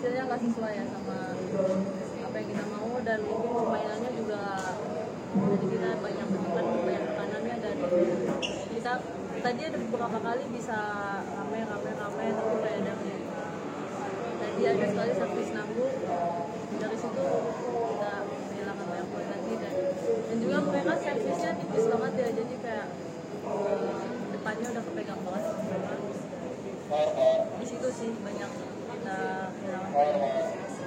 hasilnya nggak sesuai ya sama apa yang kita mau, dan mungkin permainannya juga jadi kita banyak tekanannya, dan kita tadi ada beberapa kali bisa rame tapi kayak tadi ada sekali servis nanggung, dari situ kita kehilangan banyak poin lagi, dan juga mereka servisnya tipis banget ya, jadi kayak depannya udah kepegang banget. Di situ sih banyak kita kehilangan poin.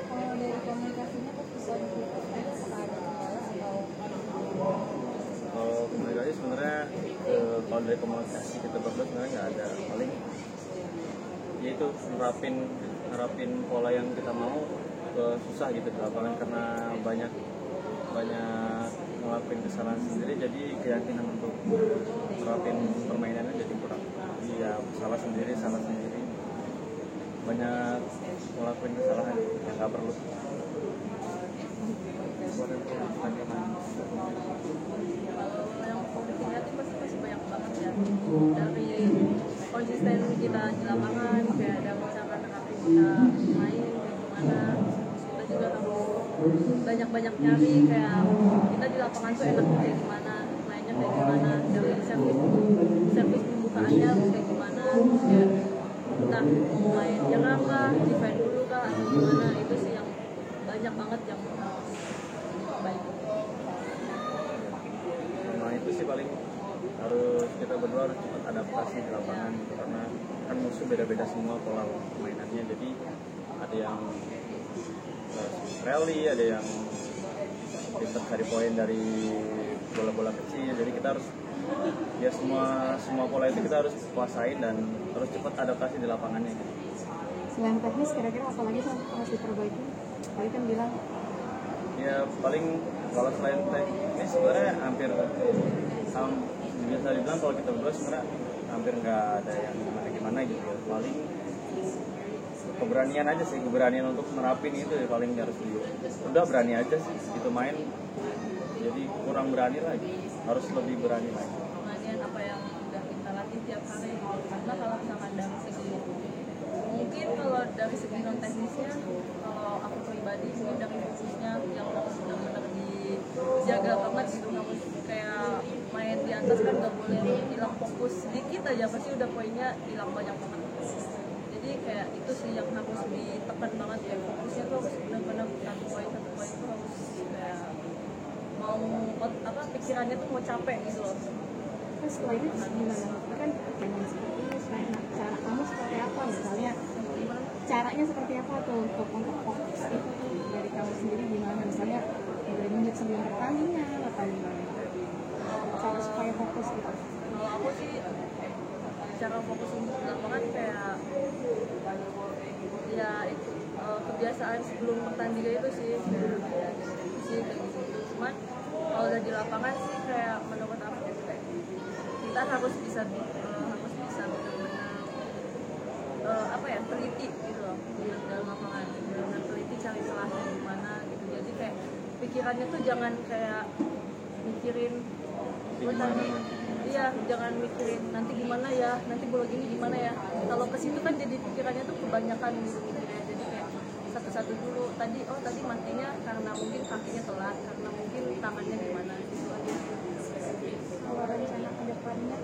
Kalau dari komunikasinya tuh bisa diputuskan apakah ada kendala atau? Kalau komunikasi sebenarnya kalau dari komunikasi kita berdua sebenarnya nggak ada, paling yaitu nerapin pola yang kita mau susah gitu di lapangan karena banyak ngelakuin kesalahan sendiri, jadi keyakinan untuk nerapin permainannya jadi kurang. Jadi ya salah sendiri banyak ngelakuin kesalahan yang nggak perlu. Kalau yang komunikasi pasti masih banyak banget ya, dari konsisten kita di lapangan, kayak ada misalkan hati kita main gimana, kita juga harus banyak nyari kayak kita di lapangan tuh enaknya kayak gimana, mainnya kayak gimana, dari servis pembukaannya kayak gimana, ya entah main nyerang kah, defend dulu kah, atau gimana, itu sih yang banyak banget yang baik. Nah itu sih paling harus kita berdua harus cepat adaptasi di lapangan gitu, karena kan musuh beda-beda semua pola permainannya, jadi ada yang rally, ada yang pintar cari poin dari bola-bola kecil, jadi kita harus ya semua pola itu kita harus kuasain dan harus cepat adaptasi di lapangannya. Selain teknis, kira-kira apa lagi harus diperbaiki? Tadi kan bilang Ya paling kalau selain teknis sebenarnya hampir bisa dibilang kalau kita berdua sebenarnya hampir nggak ada yang gimana gitu ya. Paling keberanian aja sih, keberanian untuk nerapin itu ya paling harus udah berani aja sih itu main, jadi kurang berani lagi, harus lebih berani lagi. Kemudian apa yang udah kita latih tiap hari, karena kalau misalkan dari segi mungkin kalau dari segi non teknisnya, kalau aku pribadi mungkin dari fokusnya yang harus benar-benar dijaga banget gitu, harus kayak main di atas kan nggak boleh hilang fokus sedikit aja, pasti udah poinnya hilang banyak banget. Jadi kayak itu sih yang harus ditekan banget ya, fokusnya tuh harus benar-benar satu poin itu harus kayak mau apa pikirannya tuh mau capek gitu loh. terus setelah itu gimana? Kan jangan seperti ini, cara kamu seperti apa misalnya? Caranya seperti apa tuh untuk fokus itu tuh dari kamu sendiri gimana? Misalnya dari menit sebelum pertandingan atau gimana? Cara supaya fokus gitu. Kalau aku sih cara fokus untuk lapangan kayak ya itu kebiasaan sebelum pertandingan itu sih kayak kayak gitu. Cuman kalau udah di lapangan sih kayak menurut aku kita harus bisa benar-benar apa ya, teliti gitu loh di dalam lapangan, benar-benar teliti cari celahnya gimana gitu. Jadi kayak pikirannya tuh jangan kayak mikirin nanti, iya jangan mikirin nanti gimana ya, nanti bola gini gimana ya. Kalau ke situ kan jadi pikirannya tuh kebanyakan gitu ya. Jadi kayak satu-satu dulu, tadi matinya karena mungkin kakinya telat, karena mungkin tangannya gimana gitu aja. Kalau rencana ke depannya